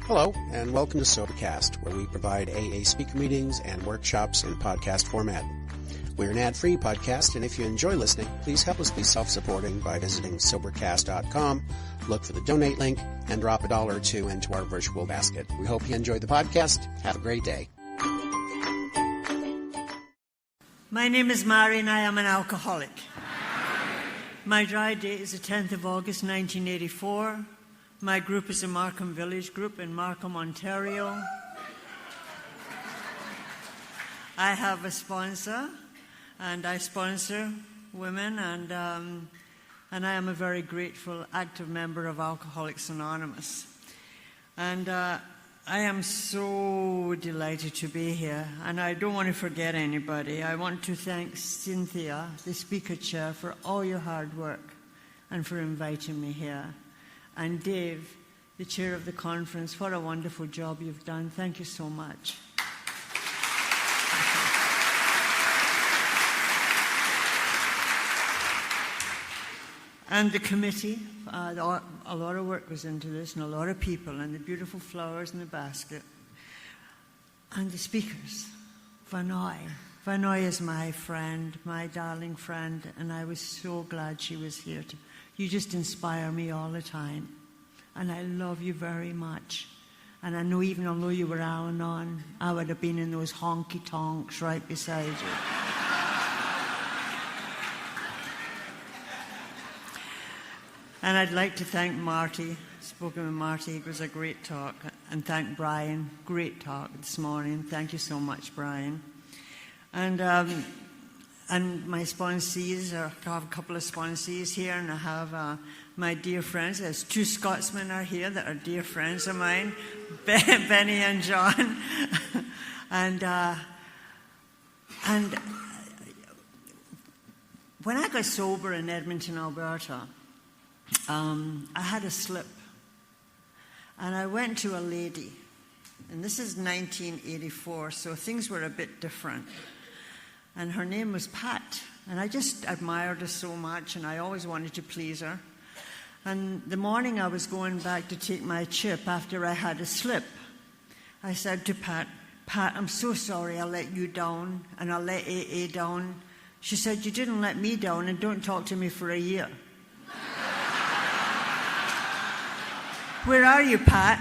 Hello, and welcome to Sobercast, where we provide AA speaker meetings and workshops in podcast format. We're an ad-free podcast, and if you enjoy listening, please help us be self-supporting by visiting Sobercast.com, look for the donate link, and drop $1 or $2 into our virtual basket. We hope you enjoy the podcast. Have a great day. My name is Mary, and I am an alcoholic. My dry date is the 10th of August, 1984. My group is the Markham Village Group in Markham, Ontario. I have a sponsor, and I sponsor women, and I am a very grateful, active member of Alcoholics Anonymous. And I am so delighted to be here, and I don't want to forget anybody. I want to thank Cynthia, the speaker chair, for all your hard work and for inviting me here. And Dave, the chair of the conference, what a wonderful job you've done. Thank you so much. And the committee, a lot of work goes into this, and a lot of people, and the beautiful flowers in the basket. And the speakers, Vanoy. Vanoy is my friend, my darling friend, and I was so glad she was here. You just inspire me all the time. And I love you very much. And I know even although you were Al-Anon, I would have been in those honky-tonks right beside you. And I'd like to thank Marty. Spoken with Marty, it was a great talk. And thank Brian, great talk this morning. Thank you so much, Brian. And my sponsees, I have a couple of sponsees here, and I have my dear friends. There's two Scotsmen are here that are dear friends of mine, Benny and John. and when I got sober in Edmonton, Alberta, I had a slip. And I went to a lady, and this is 1984, so things were a bit different. And her name was Pat, and I just admired her so much, and I always wanted to please her. And the morning I was going back to take my chip after I had a slip, I said to Pat, I'm so sorry I let you down, and I let AA down. She said, you didn't let me down, and don't talk to me for a year. Where are you, Pat?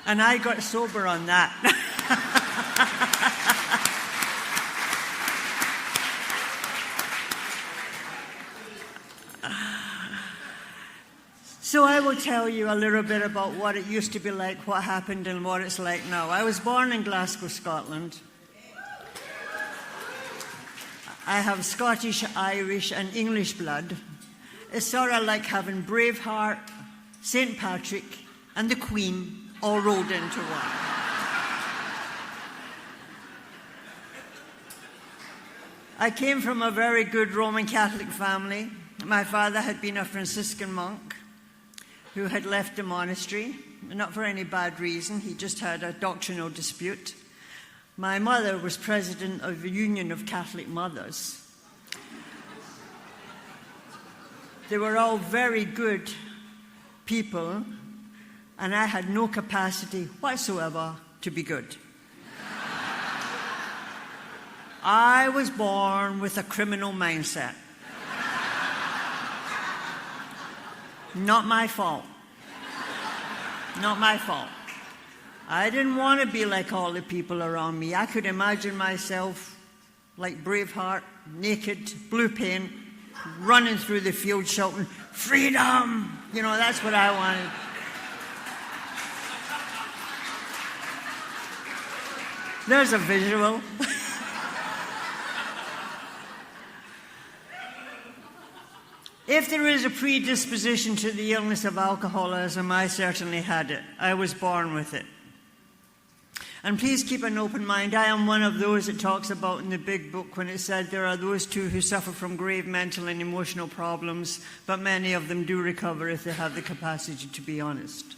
And I got sober on that. So I will tell you a little bit about what it used to be like, what happened, and what it's like now. I was born in Glasgow, Scotland. I have Scottish, Irish, and English blood. It's sort of like having Braveheart, St. Patrick, and the Queen all rolled into one. I came from a very good Roman Catholic family. My father had been a Franciscan monk who had left the monastery, not for any bad reason. He just had a doctrinal dispute. My mother was president of the Union of Catholic Mothers. They were all very good people, and I had no capacity whatsoever to be good. I was born with a criminal mindset. Not my fault. Not my fault. I didn't want to be like all the people around me. I could imagine myself like Braveheart, naked, blue paint, running through the field shouting, freedom! You know, that's what I wanted. There's a visual. If there is a predisposition to the illness of alcoholism, I certainly had it. I was born with it. And please keep an open mind. I am one of those it talks about in the big book when it said there are those too who suffer from grave mental and emotional problems, but many of them do recover if they have the capacity to be honest.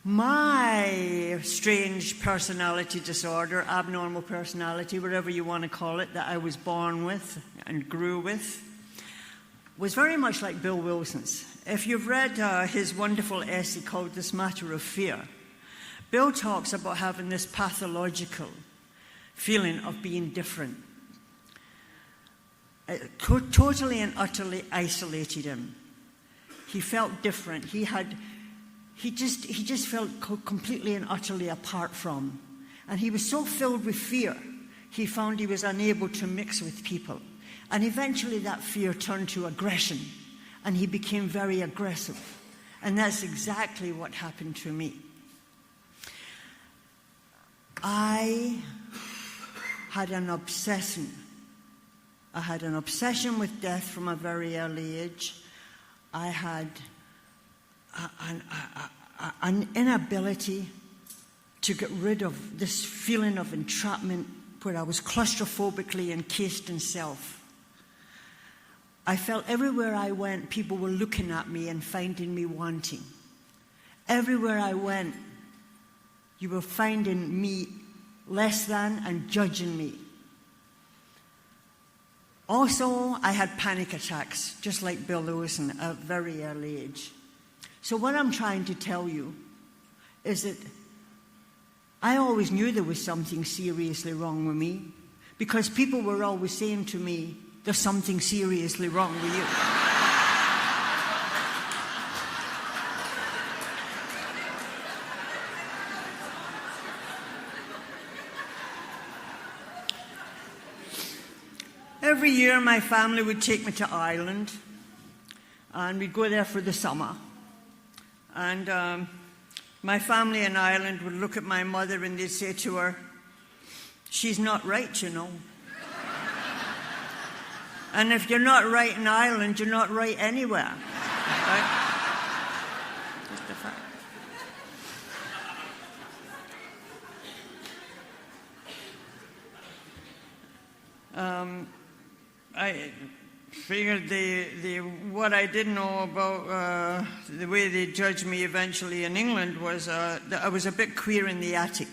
My strange personality disorder, abnormal personality, whatever you want to call it, that I was born with and grew with, was very much like Bill Wilson's. If you've read his wonderful essay called This Matter of Fear, Bill talks about having this pathological feeling of being different. It totally and utterly isolated him. He felt different. He just felt completely and utterly apart from. And he was so filled with fear, he found he was unable to mix with people. And eventually that fear turned to aggression, and he became very aggressive. And that's exactly what happened to me. I had an obsession. I had an obsession with death from a very early age. I had an inability to get rid of this feeling of entrapment where I was claustrophobically encased in self. I felt everywhere I went, people were looking at me and finding me wanting. Everywhere I went, you were finding me less than and judging me. Also, I had panic attacks, just like Bill Lewison, at a very early age. So what I'm trying to tell you is that I always knew there was something seriously wrong with me, because people were always saying to me, there's something seriously wrong with you. Every year my family would take me to Ireland, and we'd go there for the summer. And my family in Ireland would look at my mother and they'd say to her, she's not right, you know. And if you're not right in Ireland, you're not right anywhere. Right? Just a fact. I figured what I didn't know about the way they judged me eventually in England was that I was a bit queer in the attic.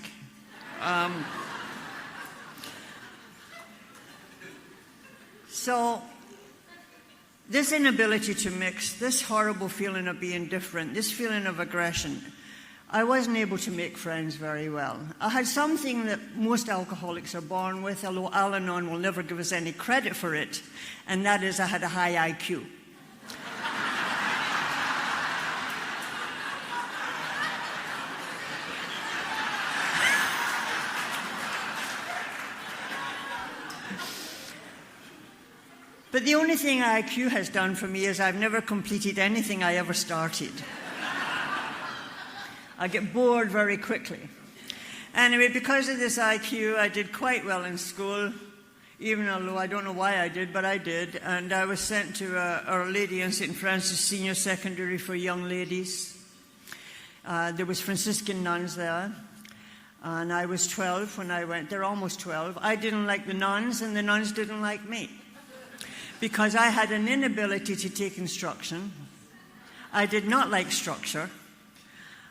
So this inability to mix, this horrible feeling of being different, this feeling of aggression, I wasn't able to make friends very well. I had something that most alcoholics are born with, although Al-Anon will never give us any credit for it, and that is I had a high IQ. But the only thing IQ has done for me is I've never completed anything I ever started. I get bored very quickly. Anyway, because of this IQ, I did quite well in school, even although I don't know why I did, but I did. And I was sent to Our Lady in St. Francis Senior Secondary for young ladies. There was Franciscan nuns there. And I was 12 when I went there, almost 12. I didn't like the nuns, and the nuns didn't like me, because I had an inability to take instruction. I did not like structure.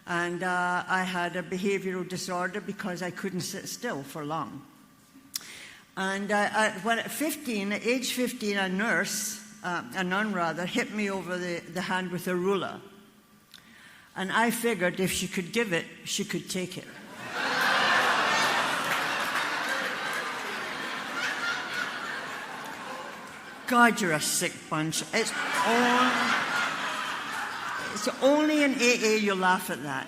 And I had a behavioral disorder because I couldn't sit still for long. And when at age 15, a nun, hit me over the hand with a ruler. And I figured if she could give it, she could take it. God, you're a sick bunch. It's only in AA you laugh at that.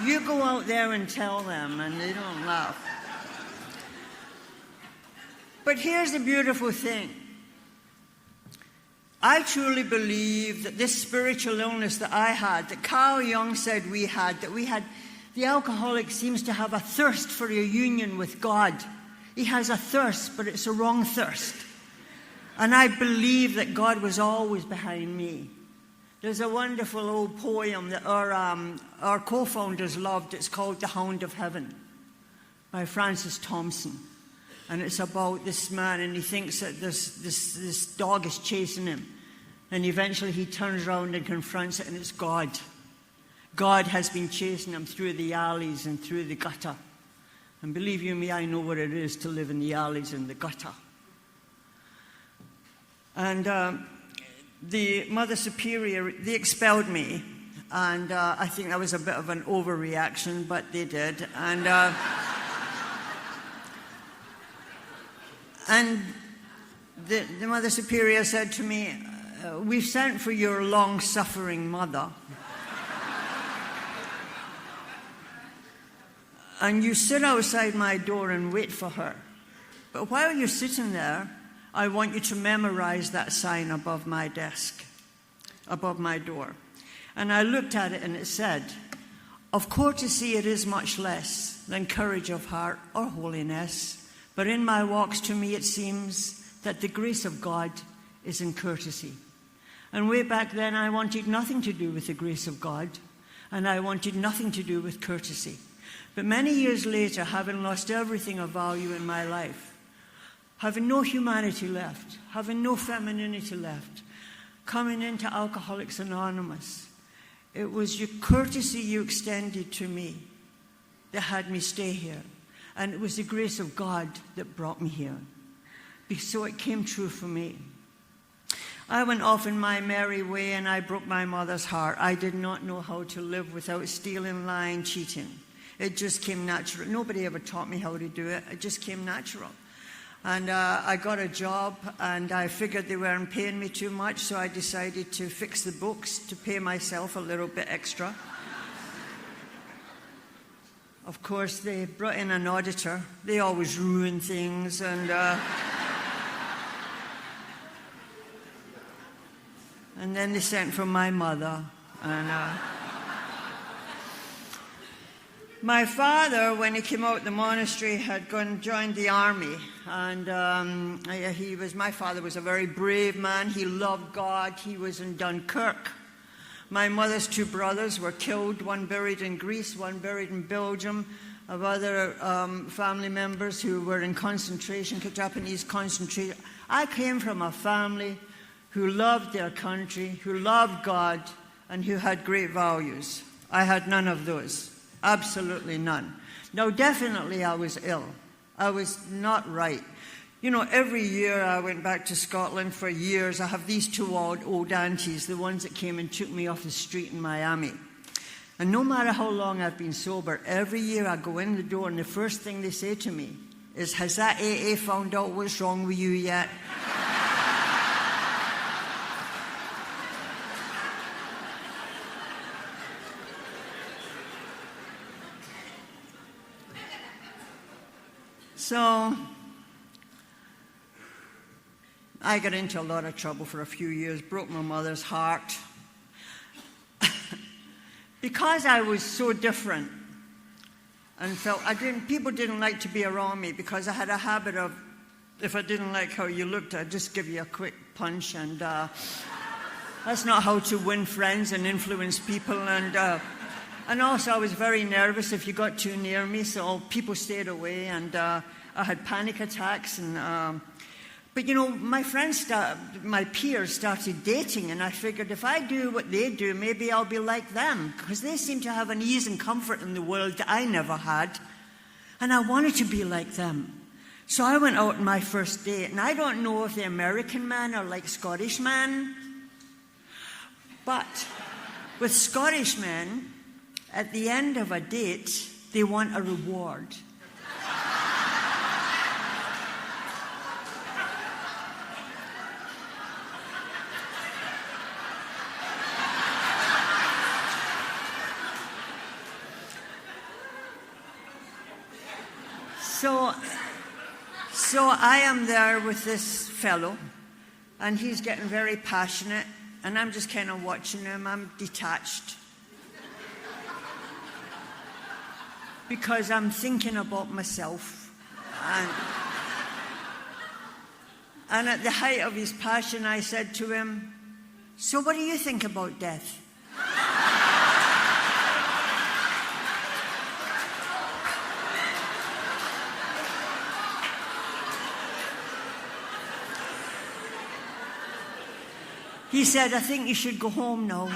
You go out there and tell them, and they don't laugh. But here's the beautiful thing. I truly believe that this spiritual illness that I had, that Carl Jung said we had, the alcoholic seems to have a thirst for a union with God. He has a thirst, but it's a wrong thirst. And I believe that God was always behind me. There's a wonderful old poem that our co-founders loved. It's called The Hound of Heaven by Francis Thompson. And it's about this man, and he thinks that this dog is chasing him. And eventually he turns around and confronts it, and it's God. God has been chasing him through the alleys and through the gutter. And believe you me, I know what it is to live in the alleys and the gutter. And the Mother Superior, they expelled me. And I think that was a bit of an overreaction, but they did. And the Mother Superior said to me, we've sent for your long-suffering mother. And you sit outside my door and wait for her. But while you're sitting there, I want you to memorize that sign above my desk, above my door. And I looked at it and it said, of courtesy it is much less than courage of heart or holiness, but in my walks to me it seems that the grace of God is in courtesy. And way back then I wanted nothing to do with the grace of God, and I wanted nothing to do with courtesy. But many years later, having lost everything of value in my life, having no humanity left, having no femininity left, coming into Alcoholics Anonymous, it was your courtesy you extended to me that had me stay here. And it was the grace of God that brought me here. So it came true for me. I went off in my merry way and I broke my mother's heart. I did not know how to live without stealing, lying, cheating. It just came natural. Nobody ever taught me how to do it. It just came natural. And I got a job, and I figured they weren't paying me too much, so I decided to fix the books to pay myself a little bit extra. Of course, they brought in an auditor. They always ruin things, and then they sent for my mother, and my father, when he came out of the monastery, had gone and joined the army. And my father was a very brave man. He loved God. He was in Dunkirk. My mother's two brothers were killed, one buried in Greece, one buried in Belgium, of other family members who were in concentration, Japanese concentration. I came from a family who loved their country, who loved God, and who had great values. I had none of those. Absolutely none. Now, definitely I was ill. I was not right. You know, every year I went back to Scotland for years. I have these two old aunties, the ones that came and took me off the street in Miami. And no matter how long I've been sober, every year I go in the door and the first thing they say to me is, has that AA found out what's wrong with you yet? So I got into a lot of trouble for a few years, broke my mother's heart. Because I was so different and felt people didn't like to be around me, because I had a habit of, if I didn't like how you looked, I'd just give you a quick punch, and that's not how to win friends and influence people. And also I was very nervous if you got too near me, so people stayed away, and I had panic attacks. But you know, my peers started dating, and I figured if I do what they do, maybe I'll be like them, because they seem to have an ease and comfort in the world that I never had, and I wanted to be like them. So I went out on my first date, and I don't know if the American men are like Scottish men, but with Scottish men, at the end of a date, they want a reward. So I am there with this fellow, and he's getting very passionate, and I'm just kind of watching him. I'm detached. Because I'm thinking about myself. And at the height of his passion, I said to him, so what do you think about death? He said, I think you should go home now.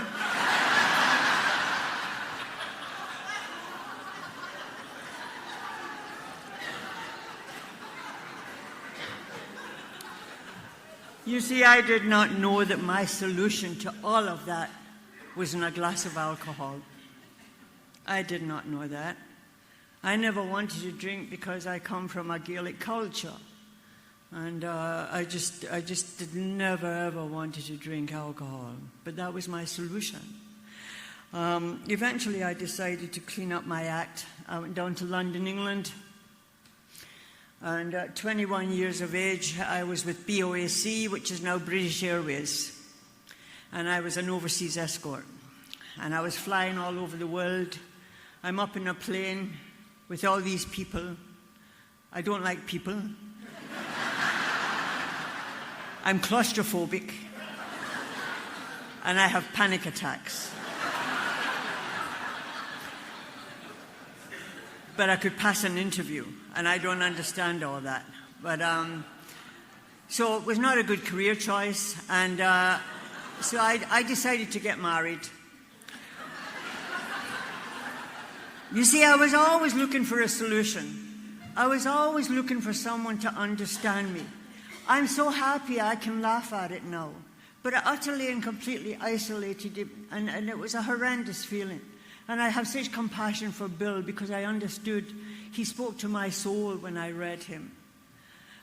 You see, I did not know that my solution to all of that was in a glass of alcohol. I did not know that. I never wanted to drink because I come from a Gaelic culture. And I just did never, ever wanted to drink alcohol. But that was my solution. Eventually, I decided to clean up my act. I went down to London, England. And at 21 years of age, I was with BOAC, which is now British Airways. And I was an overseas escort. And I was flying all over the world. I'm up in a plane with all these people. I don't like people. I'm claustrophobic. And I have panic attacks. But I could pass an interview, and I don't understand all that. But so it was not a good career choice, and so I decided to get married. You see, I was always looking for a solution. I was always looking for someone to understand me. I'm so happy I can laugh at it now. But utterly and completely isolated it, and it was a horrendous feeling. And I have such compassion for Bill because I understood he spoke to my soul when I read him.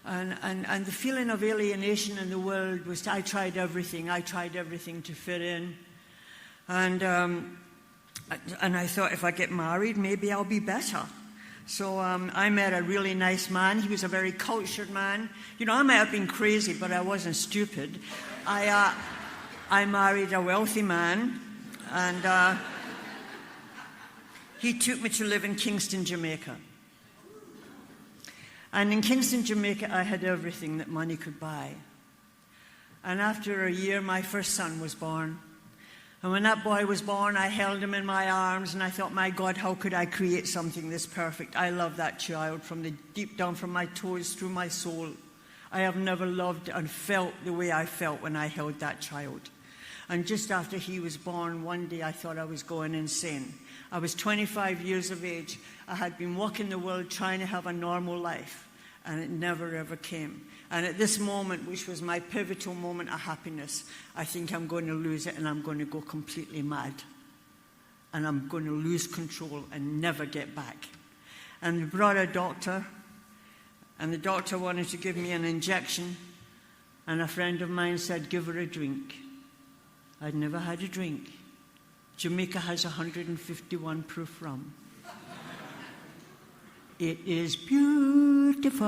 And the feeling of alienation in the world was I tried everything. I tried everything to fit in. And I thought if I get married, maybe I'll be better. So I met a really nice man. He was a very cultured man. You know, I might have been crazy, but I wasn't stupid. I married a wealthy man, and he took me to live in Kingston, Jamaica. And in Kingston, Jamaica, I had everything that money could buy. And after a year, my first son was born. And when that boy was born, I held him in my arms, and I thought, my God, how could I create something this perfect? I love that child from the deep down from my toes through my soul. I have never loved and felt the way I felt when I held that child. And just after he was born, one day I thought I was going insane. I was 25 years of age. I had been walking the world trying to have a normal life, and it never, ever came. And at this moment, which was my pivotal moment of happiness, I think I'm going to lose it, and I'm going to go completely mad. And I'm going to lose control and never get back. And we brought a doctor, and the doctor wanted to give me an injection, and a friend of mine said, give her a drink. I'd never had a drink. Jamaica has 151 proof rum. It is beautiful.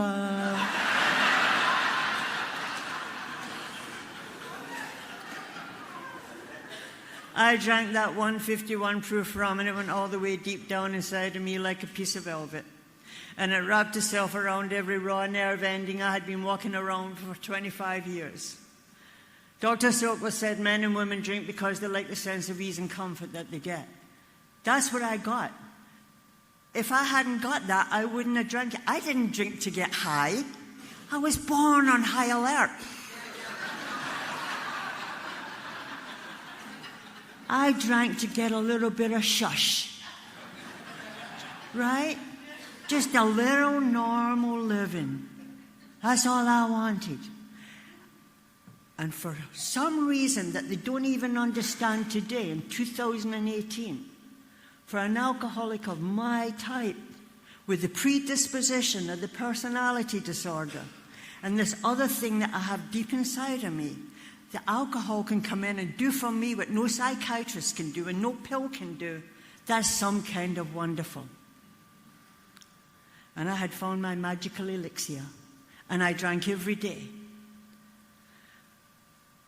I drank that 151 proof rum, and it went all the way deep down inside of me like a piece of velvet. And it wrapped itself around every raw nerve ending I had been walking around for 25 years. Dr. Silkworth said men and women drink because they like the sense of ease and comfort that they get. That's what I got. If I hadn't got that, I wouldn't have drank it. I didn't drink to get high. I was born on high alert. I drank to get a little bit of shush. Right? Just a little normal living. That's all I wanted. And for some reason that they don't even understand today, in 2018, for an alcoholic of my type, with the predisposition of the personality disorder, and this other thing that I have deep inside of me, the alcohol can come in and do for me what no psychiatrist can do and no pill can do. That's some kind of wonderful. And I had found my magical elixir, and I drank every day.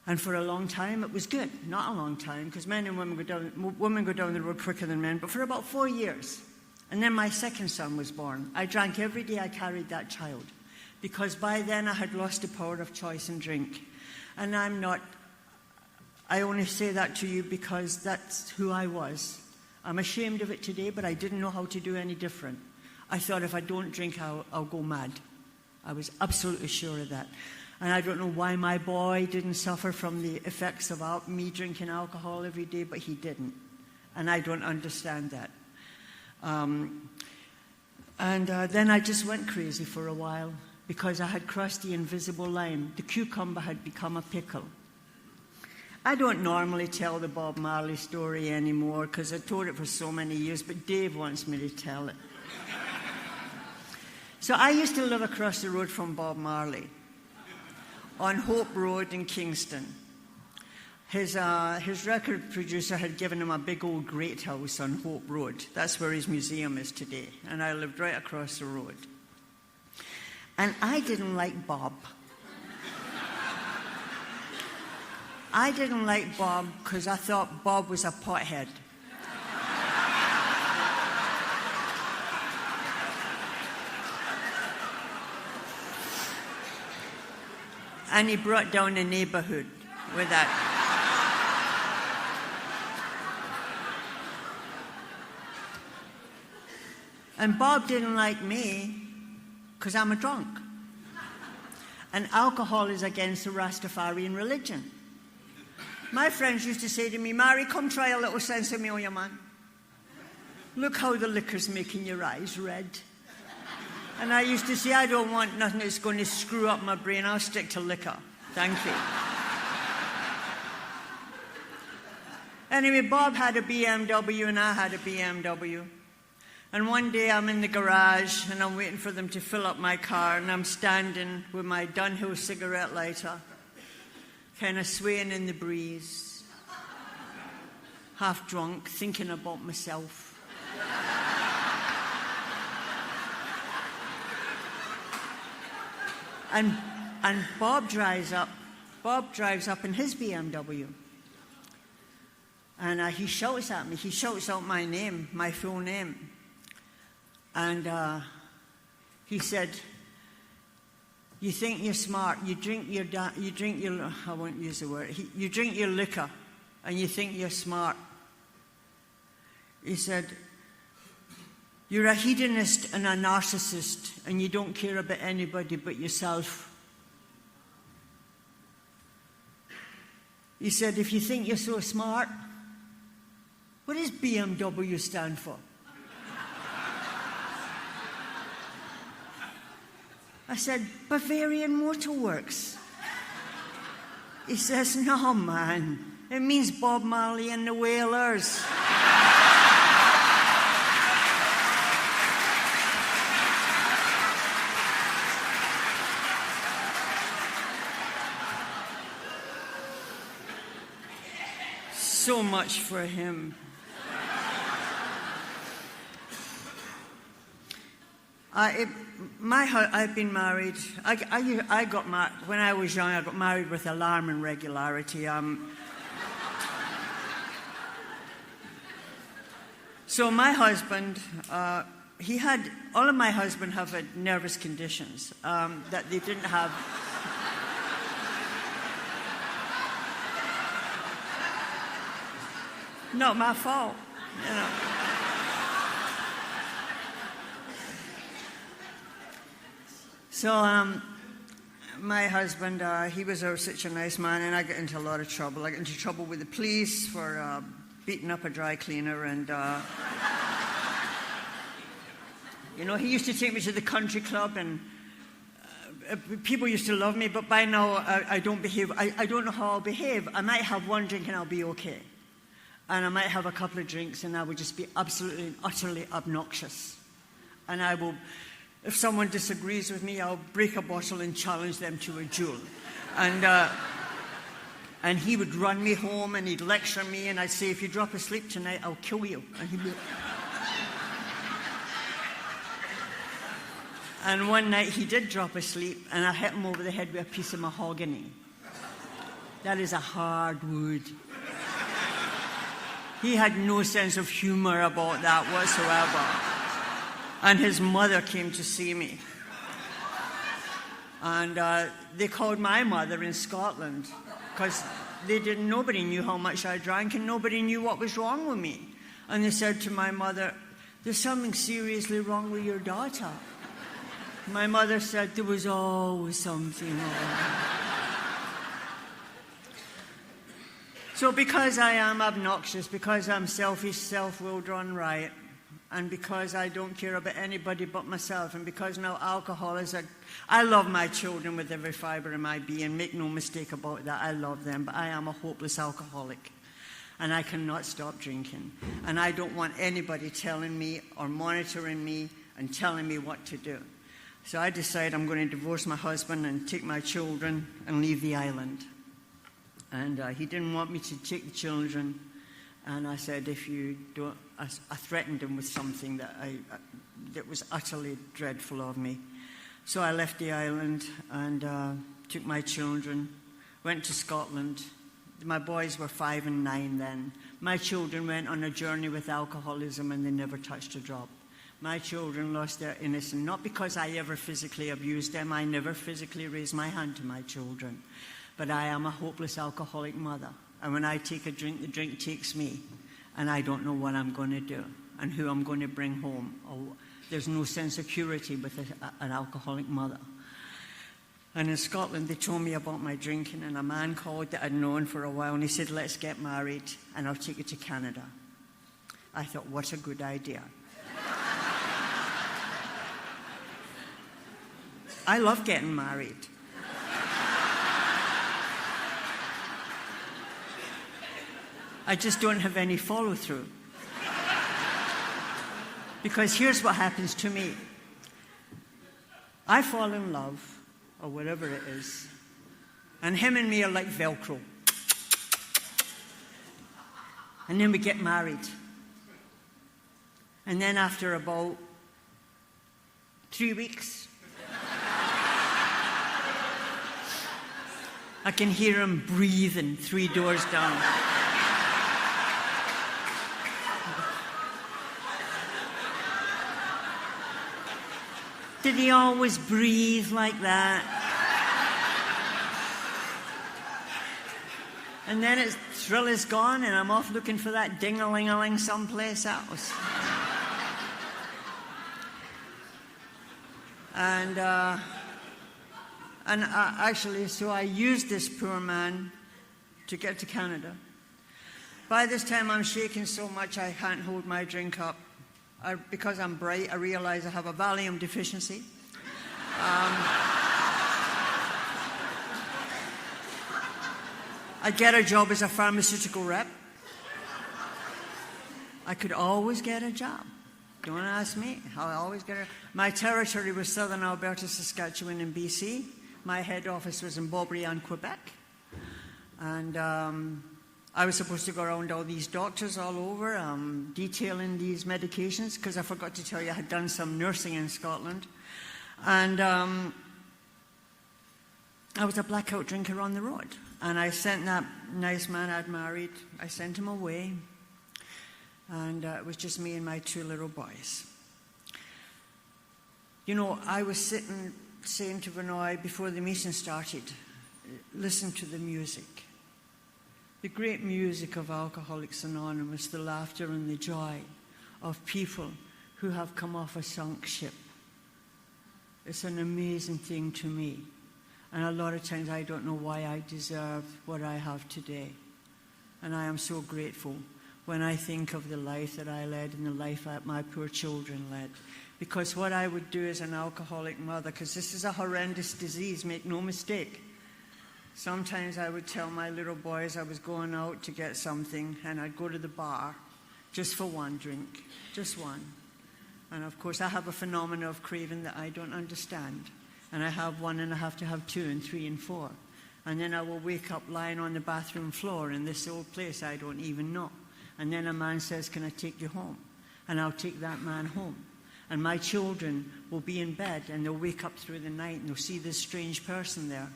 And for a long time, it was good. Not a long time, because men and women go down the road quicker than men, but for about 4 years. And then my second son was born. I drank every day I carried that child, because by then I had lost the power of choice and drink. And I only say that to you because that's who I was. I'm ashamed of it today, but I didn't know how to do any different. I thought if I don't drink, I'll go mad. I was absolutely sure of that. And I don't know why my boy didn't suffer from the effects of me drinking alcohol every day, but he didn't. And I don't understand that. Then I just went crazy for a while. because I had crossed the invisible line. The cucumber had become a pickle. I don't normally tell the Bob Marley story anymore because I told it for so many years, but Dave wants me to tell it. So I used to live across the road from Bob Marley on Hope Road in Kingston. His record producer had given him a big old great house on Hope Road. That's where his museum is today. And I lived right across the road. And I didn't like Bob. I didn't like Bob because I thought Bob was a pothead. And he brought down the neighborhood with that. And Bob didn't like me because I'm a drunk. And alcohol is against the Rastafarian religion. My friends used to say to me, Mary, come try a little sensimilla, man. Look how the liquor's making your eyes red. And I used to say, I don't want nothing that's going to screw up my brain. I'll stick to liquor. Thank you. Anyway, Bob had a BMW and I had a BMW. And one day I'm in the garage and I'm waiting for them to fill up my car, and I'm standing with my Dunhill cigarette lighter, kind of swaying in the breeze, half drunk, thinking about myself. And Bob drives up in his BMW. And he shouts at me. He shouts out my name, my full name. And he said, "You think you're smart. You drink your I won't use the word. You drink your liquor, and you think you're smart." He said, "You're a hedonist and a narcissist, and you don't care about anybody but yourself." He said, "If you think you're so smart, what does BMW stand for?" I said, "Bavarian Motor Works." He says, "No, man. It means Bob Marley and the Wailers." So much for him. I've been married. I got married when I was young. I got married with alarming regularity. So my husband, all of my husband have had nervous conditions that they didn't have. Not my fault, you know. So my husband, he was such a nice man, and I got into a lot of trouble. I got into trouble with the police for beating up a dry cleaner, and you know, he used to take me to the country club, and people used to love me. But by now, I don't behave. I don't know how I'll behave. I might have one drink and I'll be okay. And I might have a couple of drinks and I would just be absolutely and utterly obnoxious. And I will, if someone disagrees with me, I'll break a bottle and challenge them to a duel. And he would run me home and he'd lecture me, and I'd say, "If you drop asleep tonight, I'll kill you." And he'd be... And one night he did drop asleep, and I hit him over the head with a piece of mahogany. That is a hard wood. He had no sense of humor about that whatsoever. And his mother came to see me. And they called my mother in Scotland because nobody knew how much I drank and nobody knew what was wrong with me. And they said to my mother, "There's something seriously wrong with your daughter." My mother said, "There was always something wrong." So because I am obnoxious, because I'm selfish, self-willed, run riot, and because I don't care about anybody but myself, and because now alcohol is I love my children with every fibre of my being, make no mistake about that, I love them, but I am a hopeless alcoholic, and I cannot stop drinking, and I don't want anybody telling me or monitoring me and telling me what to do. So I decide I'm going to divorce my husband and take my children and leave the island. And he didn't want me to take the children. And I said, if you don't, I threatened him with something that was utterly dreadful of me. So I left the island and took my children, went to Scotland. My boys were 5 and 9 then. My children went on a journey with alcoholism and they never touched a drop. My children lost their innocence, not because I ever physically abused them. I never physically raised my hand to my children. But I am a hopeless alcoholic mother. And when I take a drink, the drink takes me. And I don't know what I'm going to do and who I'm going to bring home. There's no sense of security with an alcoholic mother. And in Scotland, they told me about my drinking, and a man called that I'd known for a while, and he said, let's get married, and I'll take you to Canada. I thought, what a good idea. I love getting married. I just don't have any follow-through. Because here's what happens to me. I fall in love, or whatever it is, and him and me are like Velcro. And then we get married. And then after about 3 weeks, I can hear him breathing 3 doors down. Did he always breathe like that? And then his thrill is gone, and I'm off looking for that ding-a-ling-a-ling someplace else. And actually, so I used this poor man to get to Canada. By this time, I'm shaking so much I can't hold my drink up. Because I'm bright, I realize I have a Valium deficiency. I get a job as a pharmaceutical rep. I could always get a job. Don't ask me. I always get a... My territory was southern Alberta, Saskatchewan, and BC. My head office was in Boisbriand, Quebec. And I was supposed to go around all these doctors all over, detailing these medications, because I forgot to tell you I had done some nursing in Scotland. And I was a blackout drinker on the road. And I sent that nice man I'd married, I sent him away. And it was just me and my 2 little boys. You know, I was sitting saying to Vinoy before the meeting started, listen to the music. The great music of Alcoholics Anonymous, the laughter and the joy of people who have come off a sunk ship. It's an amazing thing to me. And a lot of times I don't know why I deserve what I have today. And I am so grateful when I think of the life that I led and the life that my poor children led. Because what I would do as an alcoholic mother, because this is a horrendous disease, make no mistake. Sometimes I would tell my little boys I was going out to get something, and I'd go to the bar just for one drink, just one. And of course I have a phenomenon of craving that I don't understand. And I have one and I have to have 2 and 3 and 4. And then I will wake up lying on the bathroom floor in this old place I don't even know. And then a man says, can I take you home? And I'll take that man home. And my children will be in bed and they'll wake up through the night and they'll see this strange person there.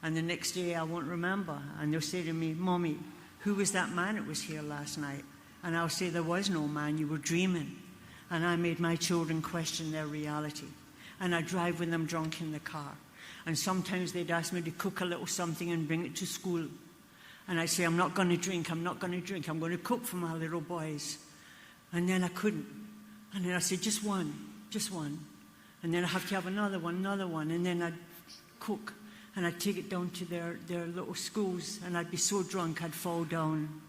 And the next day I won't remember. And they'll say to me, Mommy, who was that man that was here last night? And I'll say, there was no man, you were dreaming. And I made my children question their reality. And I drive with them drunk in the car. And sometimes they'd ask me to cook a little something and bring it to school. And I'd say, I'm not going to drink, I'm not going to drink. I'm going to cook for my little boys. And then I couldn't. And then I'd say, just one. And then I'd have to have another one. And then I'd cook. And I'd take it down to their little schools. And I'd be so drunk I'd fall down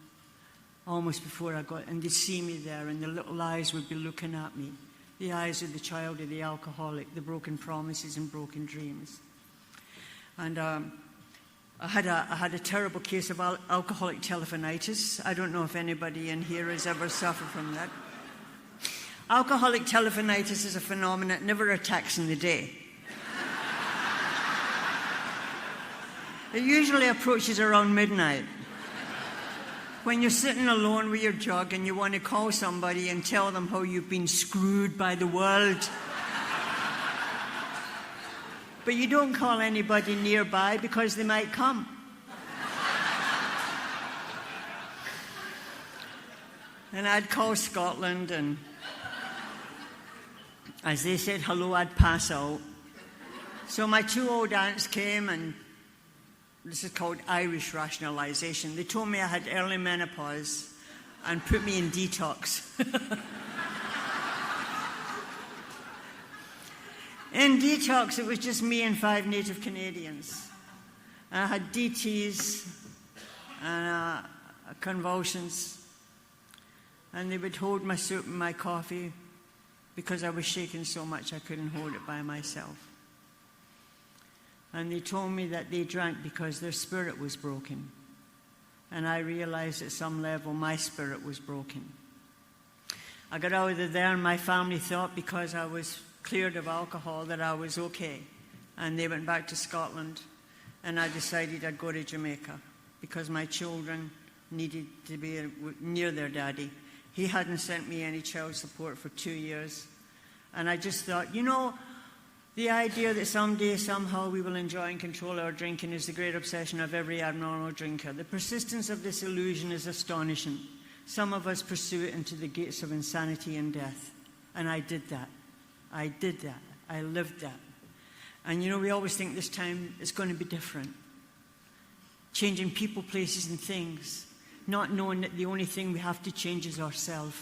almost before I got, and they'd see me there, and the little eyes would be looking at me. The eyes of the child of the alcoholic, the broken promises and broken dreams. And I had a terrible case of alcoholic telephonitis. I don't know if anybody in here has ever suffered from that. Alcoholic telephonitis is a phenomenon that never attacks in the day. It usually approaches around midnight. When you're sitting alone with your jug and you want to call somebody and tell them how you've been screwed by the world. But you don't call anybody nearby because they might come. And I'd call Scotland, and as they said hello, I'd pass out. So my two old aunts came, and this is called Irish rationalization. They told me I had early menopause and put me in detox. In detox, it was just me and 5 native Canadians. I had DTs and convulsions, and they would hold my soup and my coffee because I was shaking so much I couldn't hold it by myself. And they told me that they drank because their spirit was broken. And I realized at some level my spirit was broken. I got out of there, and my family thought because I was cleared of alcohol that I was okay. And they went back to Scotland, and I decided I'd go to Jamaica because my children needed to be near their daddy. He hadn't sent me any child support for 2 years. And I just thought, you know, the idea that someday, somehow, we will enjoy and control our drinking is the great obsession of every abnormal drinker. The persistence of this illusion is astonishing. Some of us pursue it into the gates of insanity and death. And I did that. I did that. I lived that. And you know, we always think this time it's going to be different. Changing people, places, and things. Not knowing that the only thing we have to change is ourselves.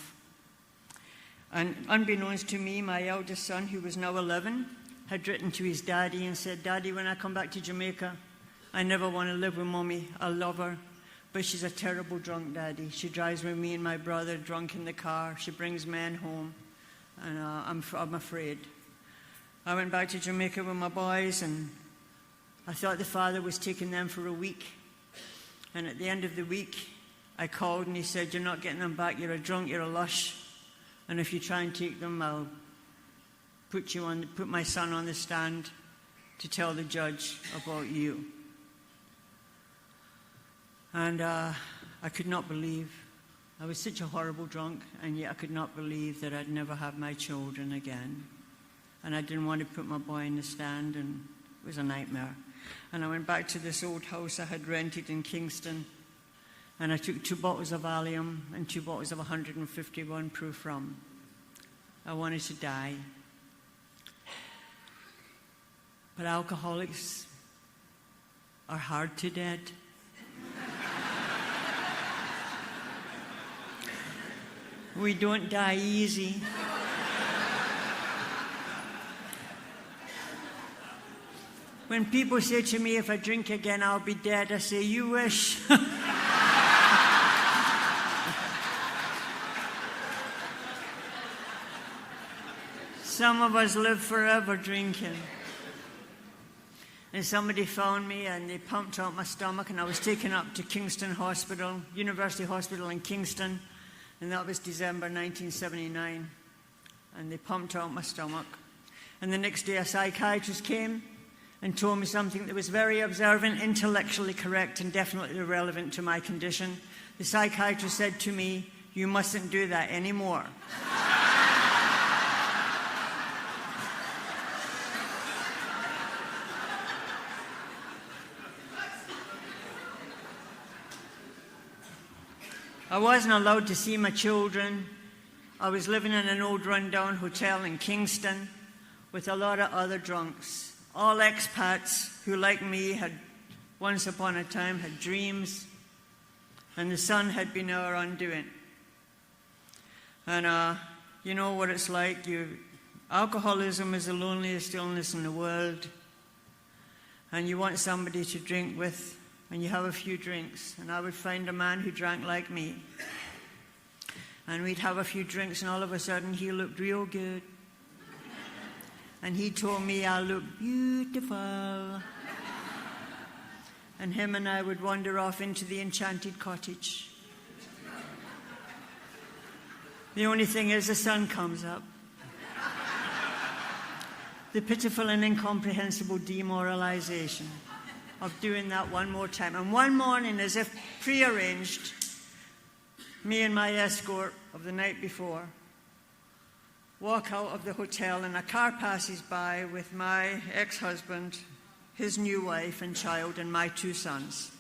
And unbeknownst to me, my eldest son, who was now 11, had written to his daddy and said, "Daddy, when I come back to Jamaica, I never want to live with Mommy. I love her, but she's a terrible drunk, Daddy. She drives with me and my brother drunk in the car. She brings men home, and I'm afraid." I went back to Jamaica with my boys, and I thought the father was taking them for a week. And at the end of the week, I called, and he said, "You're not getting them back. You're a drunk. You're a lush. And if you try and take them, I'll put my son on the stand to tell the judge about you." And I could not believe. I was such a horrible drunk, and yet I could not believe that I'd never have my children again. And I didn't want to put my boy in the stand, and it was a nightmare. And I went back to this old house I had rented in Kingston, and I took 2 bottles of Valium and 2 bottles of 151 proof rum. I wanted to die. But alcoholics are hard to dead. We don't die easy. When people say to me, "If I drink again, I'll be dead," I say, "You wish." Some of us live forever drinking. And somebody found me, and they pumped out my stomach, and I was taken up to Kingston Hospital, University Hospital in Kingston, and that was December 1979. And they pumped out my stomach. And the next day a psychiatrist came and told me something that was very observant, intellectually correct, and definitely relevant to my condition. The psychiatrist said to me, "You mustn't do that anymore." I wasn't allowed to see my children. I was living in an old rundown hotel in Kingston with a lot of other drunks, all expats who, like me, had once upon a time had dreams, and the sun had been our undoing. And you know what it's like. Alcoholism is the loneliest illness in the world, and you want somebody to drink with, and you have a few drinks. And I would find a man who drank like me, And we'd have a few drinks, and all of a sudden he looked real good. And he told me I looked beautiful. And him and I would wander off into the enchanted cottage. The only thing is the sun comes up. The pitiful and incomprehensible demoralization of doing that one more time. And one morning, as if prearranged, me and my escort of the night before walk out of the hotel, and a car passes by with my ex-husband, his new wife and child, and my 2 sons.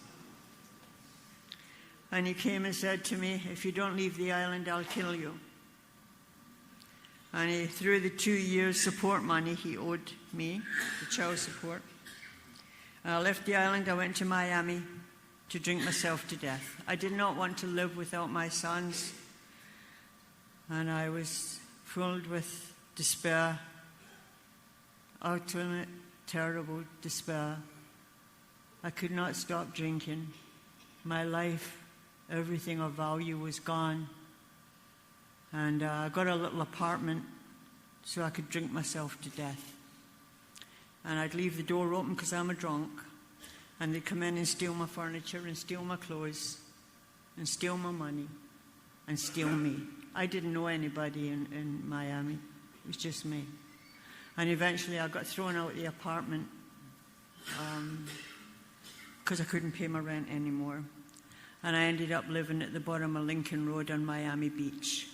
And he came and said to me, "If you don't leave the island, I'll kill you." And he threw the 2 years support money he owed me, the child support. And I left the island. I went to Miami to drink myself to death. I did not want to live without my sons. And I was filled with despair, ultimate, terrible despair. I could not stop drinking. My life, everything of value was gone. And I got a little apartment so I could drink myself to death. And I'd leave the door open because I'm a drunk. And they'd come in and steal my furniture and steal my clothes and steal my money and steal me. I didn't know anybody in Miami. It was just me. And eventually I got thrown out of the apartment because I couldn't pay my rent anymore. And I ended up living at the bottom of Lincoln Road on Miami Beach.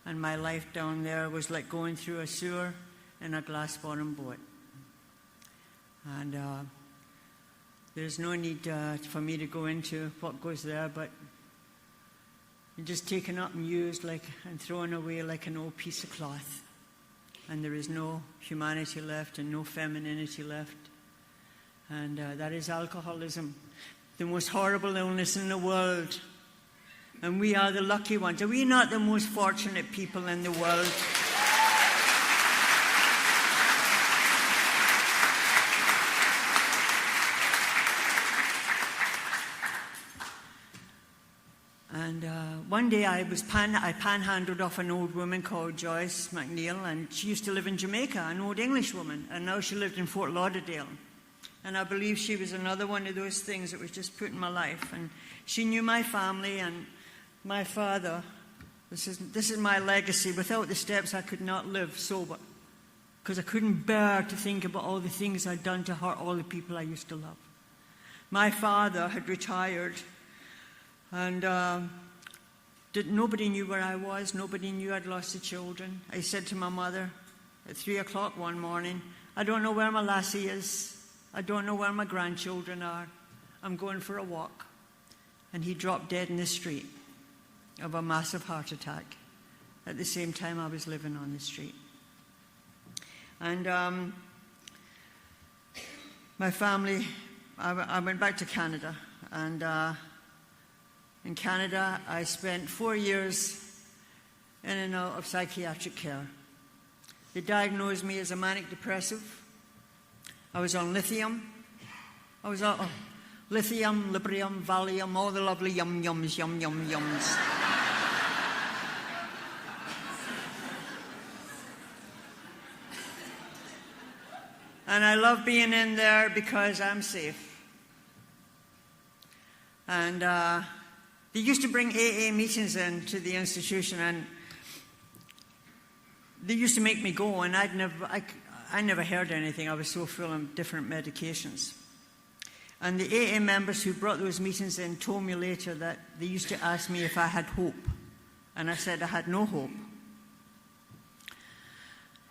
And my life down there was like going through a sewer in a glass-bottom boat. And there's no need for me to go into what goes there, but you're just taken up and used and thrown away like an old piece of cloth. And there is no humanity left and no femininity left. And that is alcoholism, the most horrible illness in the world. And we are the lucky ones. Are we not the most fortunate people in the world? And one day I panhandled off an old woman called Joyce McNeil, and she used to live in Jamaica, an old English woman, and now she lived in Fort Lauderdale. And I believe she was another one of those things that was just put in my life. And she knew my family and my father. This is my legacy. Without the steps, I could not live sober, because I couldn't bear to think about all the things I'd done to hurt all the people I used to love. My father had retired, and nobody knew where I was. Nobody knew I'd lost the children. I said to my mother at 3 o'clock one morning, "I don't know where my lassie is. I don't know where my grandchildren are. I'm going for a walk." And he dropped dead in the street of a massive heart attack at the same time I was living on the street. And my family, I went back to Canada, and in Canada I spent 4 years in and out of psychiatric care. They diagnosed me as a manic depressive. I was on lithium. I was on lithium, Librium, Valium, all the lovely yums. And I love being in there because I'm safe. And they used to bring AA meetings in to the institution, and they used to make me go, and I never heard anything. I was so full of different medications. And the AA members who brought those meetings in told me later that they used to ask me if I had hope. And I said I had no hope.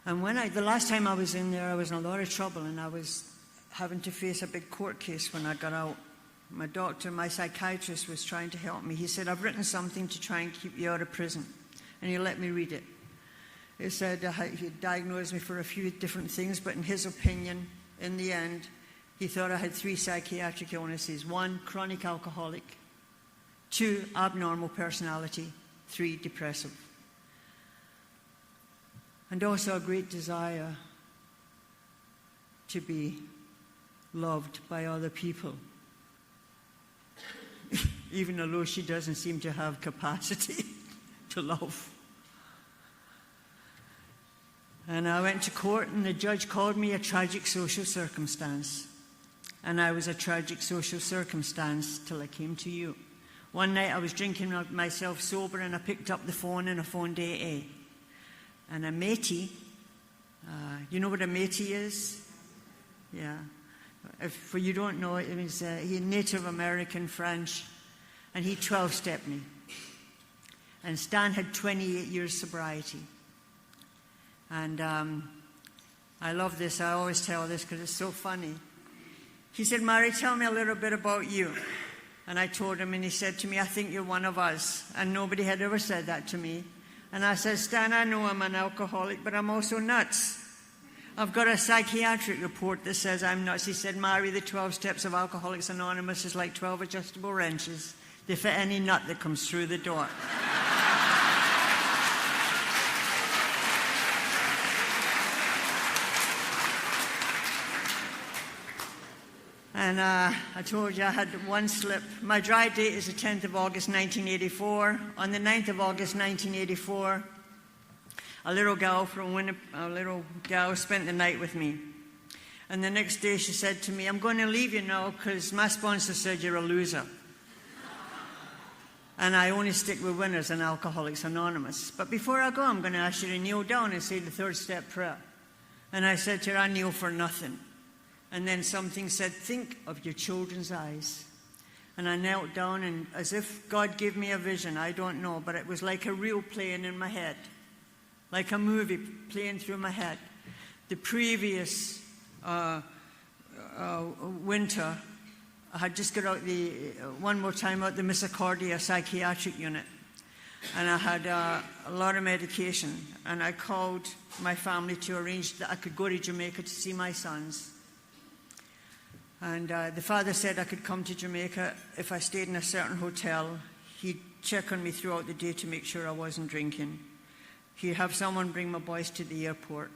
And the last time I was in there, I was in a lot of trouble, and I was having to face a big court case when I got out. My doctor, my psychiatrist, was trying to help me. He said, "I've written something to try and keep you out of prison." And he let me read it. He said he diagnosed me for a few different things, but in his opinion, in the end, he thought I had 3 psychiatric illnesses. 1, chronic alcoholic. 2, abnormal personality. 3, depressive. And also a great desire to be loved by other people, even though she doesn't seem to have capacity to love. And I went to court, and the judge called me a tragic social circumstance. And I was a tragic social circumstance till I came to you. One night I was drinking myself sober, and I picked up the phone, and I phoned AA. And a matey, you know what a matey is? Yeah. If you don't know, it means he's Native American French, and he 12-stepped me. And Stan had 28 years sobriety. And I love this. I always tell this because it's so funny. He said, Mary, tell me a little bit about you. And I told him, and he said to me, I think you're one of us. And nobody had ever said that to me. And I said, Stan, I know I'm an alcoholic, but I'm also nuts. I've got a psychiatric report that says I'm nuts. He said, Mary, the 12 steps of Alcoholics Anonymous is like 12 adjustable wrenches. They fit any nut that comes through the door. And I told you I had one slip. My dry date is the 10th of August, 1984. On the 9th of August, 1984, a little gal spent the night with me. And the next day she said to me, I'm going to leave you now because my sponsor said you're a loser. And I only stick with winners in Alcoholics Anonymous. But before I go, I'm going to ask you to kneel down and say the third step prayer. And I said to her, I kneel for nothing. And then something said, think of your children's eyes. And I knelt down, and as if God gave me a vision, I don't know, but it was like a reel playing in my head, like a movie playing through my head. The previous winter, I had just got out one more time out the Misericordia psychiatric unit. And I had a lot of medication. And I called my family to arrange that I could go to Jamaica to see my sons. And the father said I could come to Jamaica if I stayed in a certain hotel. He'd check on me throughout the day to make sure I wasn't drinking. He'd have someone bring my boys to the airport,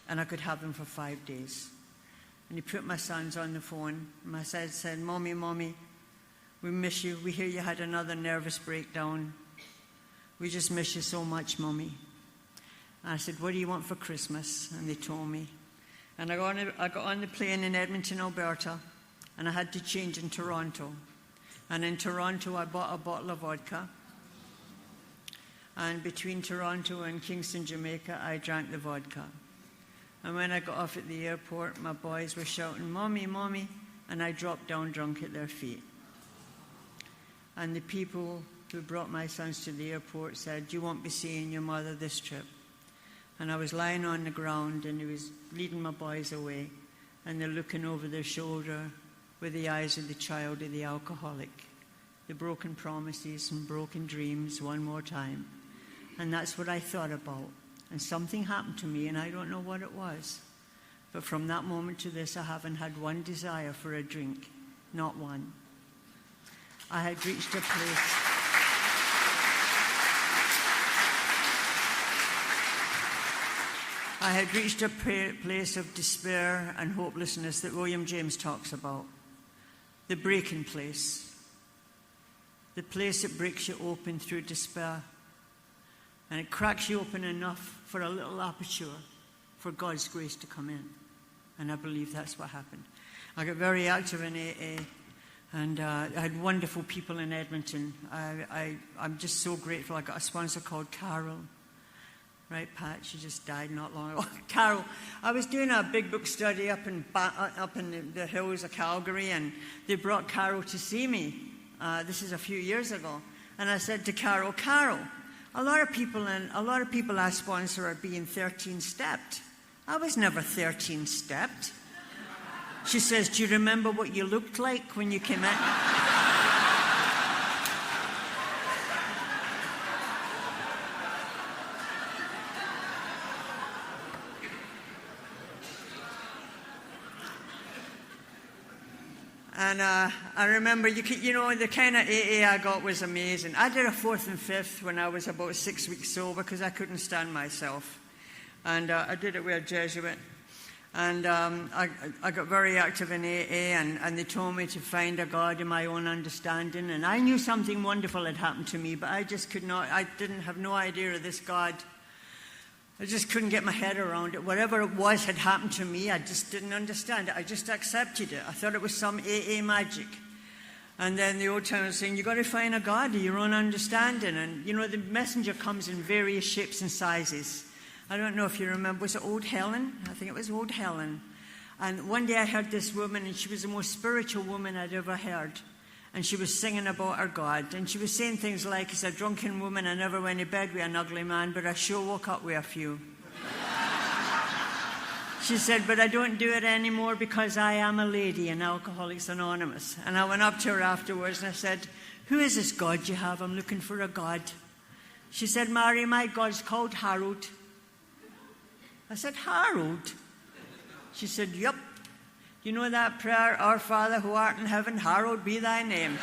and I could have them for 5 days. And he put my sons on the phone. My son said, Mommy, we miss you. We hear you had another nervous breakdown. We just miss you so much, Mommy. And I said, what do you want for Christmas? And they told me. And I got on the plane in Edmonton, Alberta, and I had to change in Toronto. And in Toronto, I bought a bottle of vodka. And between Toronto and Kingston, Jamaica, I drank the vodka. And when I got off at the airport, my boys were shouting, Mommy, Mommy, and I dropped down drunk at their feet. And the people who brought my sons to the airport said, you won't be seeing your mother this trip. And I was lying on the ground, and he was leading my boys away, and they're looking over their shoulder with the eyes of the child of the alcoholic, the broken promises and broken dreams one more time. And that's what I thought about. And something happened to me, and I don't know what it was. But from that moment to this, I haven't had one desire for a drink, not one. I had reached a place... I had reached a place of despair and hopelessness that William James talks about. The breaking place. The place that breaks you open through despair. And it cracks you open enough for a little aperture for God's grace to come in. And I believe that's what happened. I got very active in AA, and I had wonderful people in Edmonton. I'm just so grateful. I got a sponsor called Carol. Right, Pat? She just died not long ago. Carol, I was doing a big book study up in the hills of Calgary, and they brought Carol to see me. This is a few years ago. And I said to Carol, a lot of people I sponsor are being 13-stepped. I was never 13-stepped. She says, do you remember what you looked like when you came in? And I remember, the kind of AA I got was amazing. I did a 4th and 5th when I was about 6 weeks sober because I couldn't stand myself. And I did it with a Jesuit. And I got very active in AA, and they told me to find a God in my own understanding. And I knew something wonderful had happened to me, but I just could not, I didn't have no idea of this God. I just couldn't get my head around it. Whatever it was had happened to me, I just didn't understand it. I just accepted it. I thought it was some AA magic. And then the old timers saying, you've got to find a God of your own understanding. And, you know, the messenger comes in various shapes and sizes. I don't know if you remember, was it Old Helen? I think it was Old Helen. And one day I heard this woman, and she was the most spiritual woman I'd ever heard. And she was singing about her God. And she was saying things like, as a drunken woman, I never went to bed with an ugly man, but I sure woke up with a few. She said, but I don't do it anymore because I am a lady in Alcoholics Anonymous. And I went up to her afterwards and I said, who is this God you have? I'm looking for a God. She said, Mary, my God's called Harold. I said, Harold? She said, yep. You know that prayer, Our Father who art in heaven, hallowed be thy name.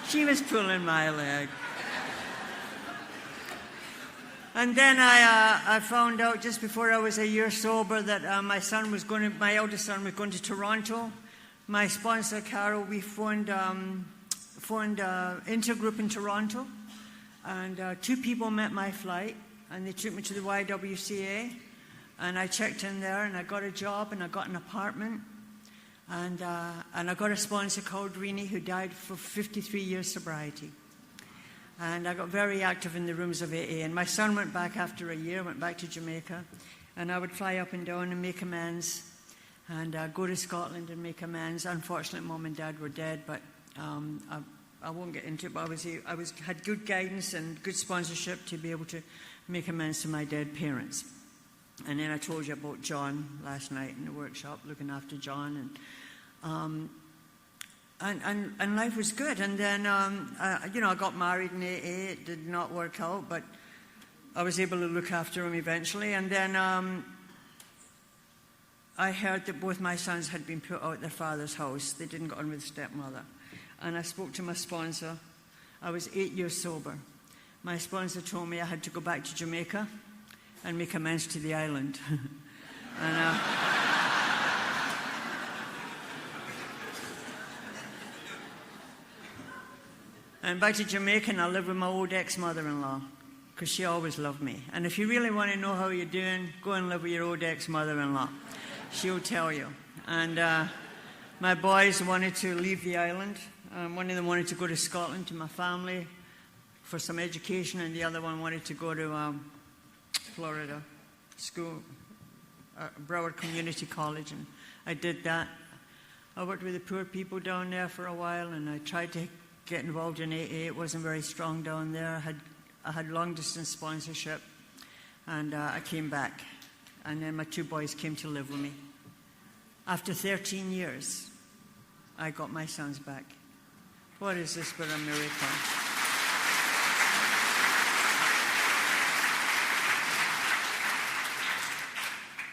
She was pulling my leg. And then I found out just before I was a year sober that my eldest son was going to Toronto. My sponsor, Carol, we formed an intergroup in Toronto. And 2 people met my flight, and they took me to the YWCA. And I checked in there, and I got a job, and I got an apartment. And I got a sponsor called Rini, who died for 53 years sobriety. And I got very active in the rooms of AA. And my son went back after a year, went back to Jamaica. And I would fly up and down and make amends. And go to Scotland and make amends. Unfortunately, Mom and Dad were dead, but I won't get into it. But I had good guidance and good sponsorship to be able to make amends to my dead parents. And then I told you about John last night in the workshop, looking after John, and life was good. And then I got married in AA. It did not work out, but I was able to look after him eventually. And then I heard that both my sons had been put out their father's house. They didn't get on with stepmother. And I spoke to my sponsor. I was 8 years sober. My sponsor told me I had to go back to Jamaica and make amends to the island. And back to Jamaica, and I lived with my old ex-mother-in-law, because she always loved me. And if you really want to know how you're doing, go and live with your old ex-mother-in-law. She'll tell you. And my boys wanted to leave the island. One of them wanted to go to Scotland to my family for some education, and the other one wanted to go to Florida school, Broward Community College, and I did that. I worked with the poor people down there for a while, and I tried to get involved in AA. It wasn't very strong down there. I had long-distance sponsorship, and I came back. And then my 2 boys came to live with me. After 13 years, I got my sons back. What is this but a miracle?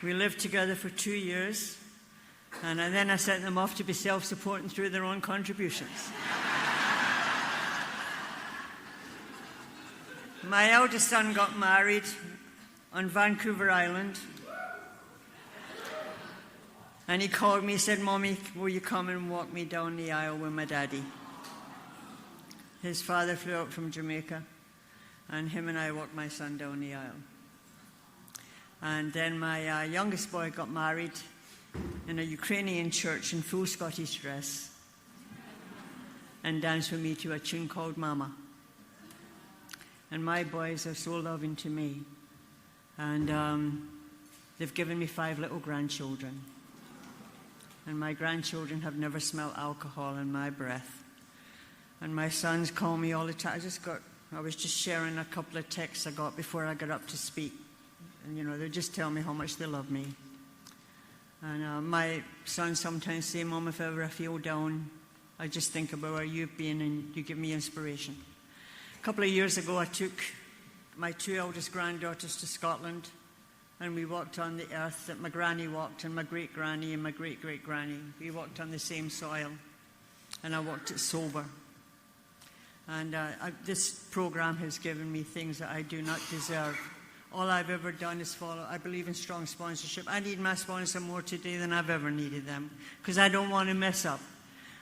We lived together for 2 years, and then I sent them off to be self-supporting through their own contributions. My eldest son got married on Vancouver Island, and he called me, said, Mommy, will you come and walk me down the aisle with my daddy? His father flew out from Jamaica, and him and I walked my son down the aisle. And then my youngest boy got married in a Ukrainian church in full Scottish dress and danced with me to a tune called Mama. And my boys are so loving to me. And they've given me 5 little grandchildren. And my grandchildren have never smelled alcohol in my breath. And my sons call me all the time. I was just sharing a couple of texts I got before I got up to speak. And, they just tell me how much they love me. And my sons sometimes say, Mom, if ever I feel down, I just think about where you've been and you give me inspiration. A couple of years ago, I took my 2 eldest granddaughters to Scotland, and we walked on the earth that my granny walked, and my great-granny and my great-great-granny. We walked on the same soil, and I walked it sober. And this program has given me things that I do not deserve. All I've ever done is follow. I believe in strong sponsorship. I need my sponsor more today than I've ever needed them, because I don't want to mess up.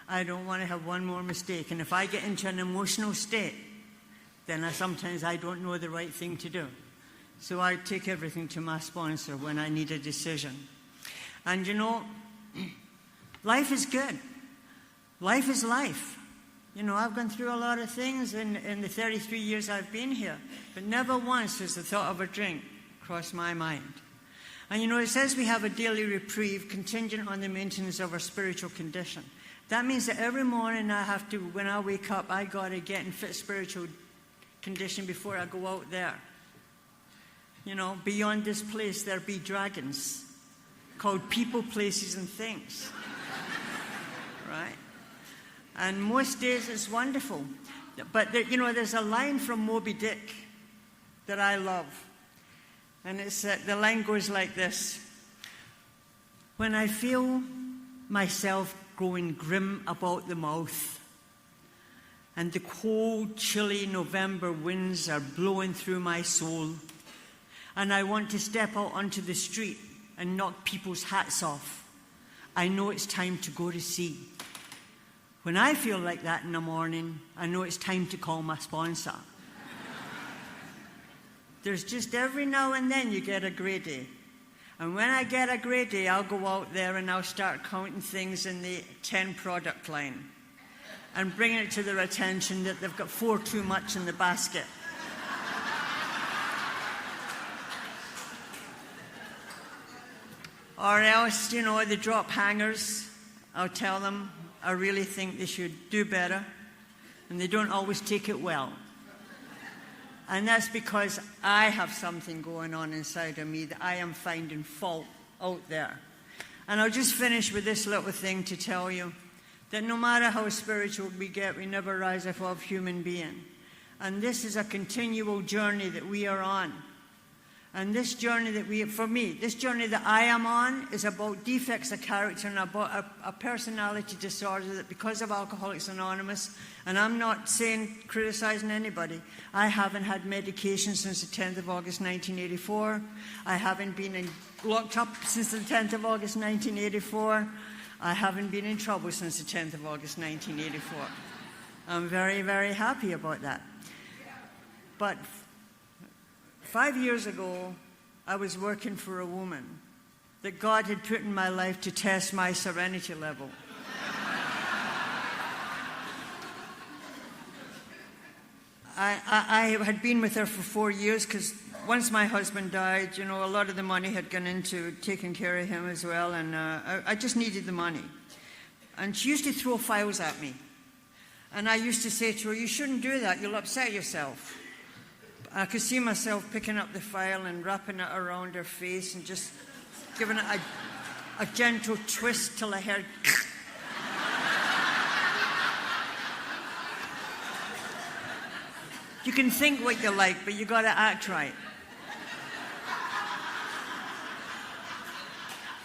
I don't want to have one more mistake. And if I get into an emotional state, then sometimes I don't know the right thing to do. So I take everything to my sponsor when I need a decision. And you know, life is good. Life is life. You know, I've gone through a lot of things in the 33 years I've been here, but never once has the thought of a drink crossed my mind. And you know, it says we have a daily reprieve contingent on the maintenance of our spiritual condition. That means that every morning I have to, when I wake up, I got to get in fit spiritual condition before I go out there. You know, beyond this place there be dragons called people, places, and things. Right? And most days it's wonderful. But, you know, there's a line from Moby Dick that I love. And it's the line goes like this. When I feel myself growing grim about the mouth, and the cold, chilly November winds are blowing through my soul, and I want to step out onto the street and knock people's hats off, I know it's time to go to sea. When I feel like that in the morning, I know it's time to call my sponsor. There's just every now and then you get a great day. And when I get a great day, I'll go out there and I'll start counting things in the 10 product line and bringing it to their attention that they've got 4 too much in the basket. Or else, you know, they drop hangers. I'll tell them I really think they should do better, and they don't always take it well. And that's because I have something going on inside of me that I am finding fault out there. And I'll just finish with this little thing to tell you that no matter how spiritual we get, we never rise above human being. And this is a continual journey that we are on. And this journey this journey that I am on is about defects of character and about a personality disorder that because of Alcoholics Anonymous, and I'm not criticizing anybody, I haven't had medication since the 10th of August 1984. I haven't been locked up since the 10th of August 1984. I haven't been in trouble since the 10th of August 1984. I'm very, very happy about that. But 5 years ago, I was working for a woman that God had put in my life to test my serenity level. I had been with her for 4 years because once my husband died, you know, a lot of the money had gone into taking care of him as well, and I just needed the money. And she used to throw files at me. And I used to say to her, you shouldn't do that, you'll upset yourself. I could see myself picking up the file and wrapping it around her face and just giving it a gentle twist till I heard. You can think what you like, but you got to act right.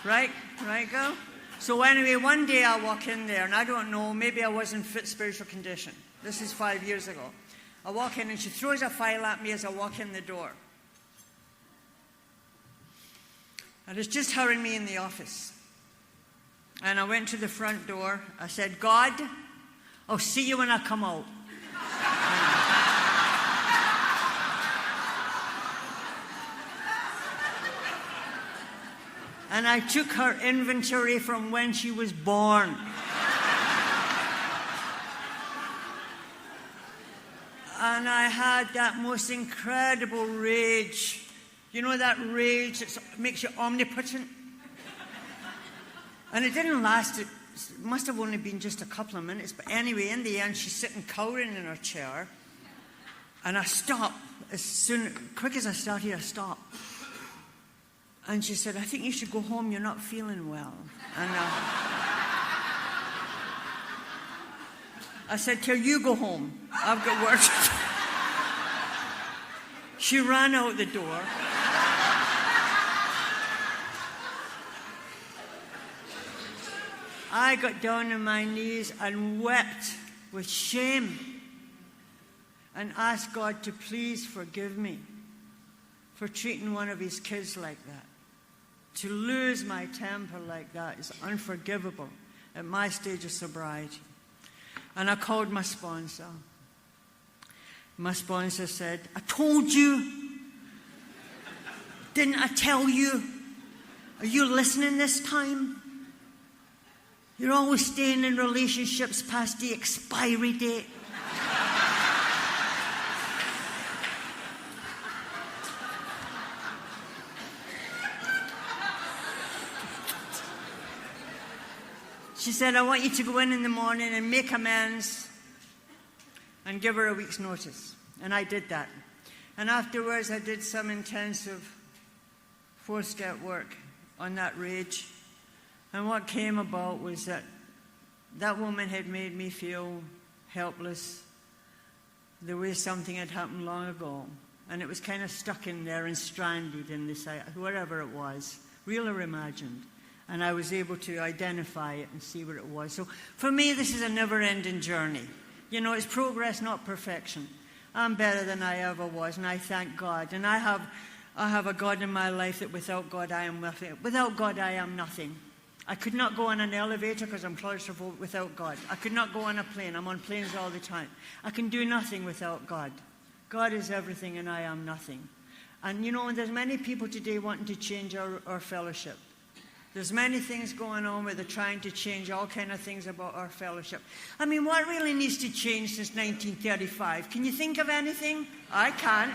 Right, girl? So anyway, one day I walk in there, and I don't know, maybe I was in fit spiritual condition. This is 5 years ago. I walk in and she throws a file at me as I walk in the door. And it's just her and me in the office. And I went to the front door. I said, God, I'll see you when I come out. And I took her inventory from when she was born. And I had that most incredible rage. You know that rage that makes you omnipotent? And it didn't last. It must have only been just a couple of minutes. But anyway, in the end, she's sitting cowering in her chair. And I stop. Quick as I started, I stop. And she said, I think you should go home. You're not feeling well. And I said, till you go home. I've got work. She ran out the door. I got down on my knees and wept with shame and ask God to please forgive me for treating one of his kids like that. To lose my temper like that is unforgivable at my stage of sobriety. And I called my sponsor. My sponsor said, I told you. Didn't I tell you? Are you listening this time? You're always staying in relationships past the expiry date. She said, I want you to go in the morning and make amends and give her a week's notice. And I did that. And afterwards, I did some intensive 4-step work on that rage. And what came about was that that woman had made me feel helpless, the way something had happened long ago. And it was kind of stuck in there and stranded in this, whatever it was, real or imagined. And I was able to identify it and see what it was. So for me, this is a never-ending journey. You know, it's progress, not perfection. I'm better than I ever was, and I thank God. And I have a God in my life that without God, I am nothing. Without God, I am nothing. I could not go on an elevator because I'm claustrophobic without God. I could not go on a plane. I'm on planes all the time. I can do nothing without God. God is everything, and I am nothing. And, you know, there's many people today wanting to change our fellowship. There's many things going on where they're trying to change all kind of things about our fellowship. I mean, what really needs to change since 1935? Can you think of anything? I can't.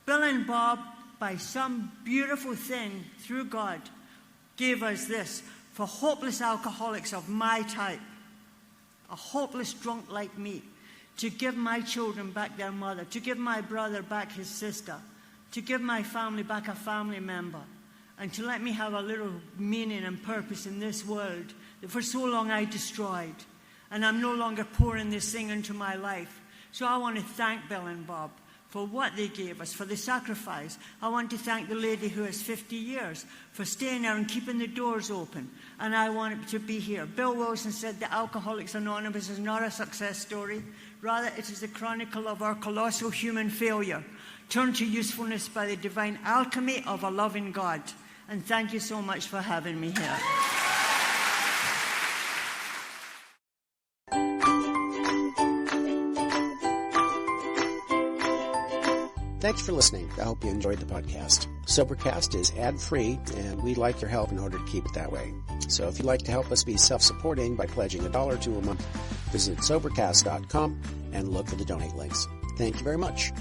Bill and Bob, by some beautiful thing through God, gave us this for hopeless alcoholics of my type, a hopeless drunk like me, to give my children back their mother, to give my brother back his sister, to give my family back a family member, and to let me have a little meaning and purpose in this world that for so long I destroyed. And I'm no longer pouring this thing into my life. So I want to thank Bill and Bob for what they gave us, for the sacrifice. I want to thank the lady who has 50 years for staying there and keeping the doors open. And I want it to be here. Bill Wilson said that Alcoholics Anonymous is not a success story. Rather, it is a chronicle of our colossal human failure, turned to usefulness by the divine alchemy of a loving God. And thank you so much for having me here. Thanks for listening. I hope you enjoyed the podcast. Sobercast is ad-free, and we'd like your help in order to keep it that way. So if you'd like to help us be self-supporting by pledging $1 or $2 a month, visit Sobercast.com and look for the donate links. Thank you very much.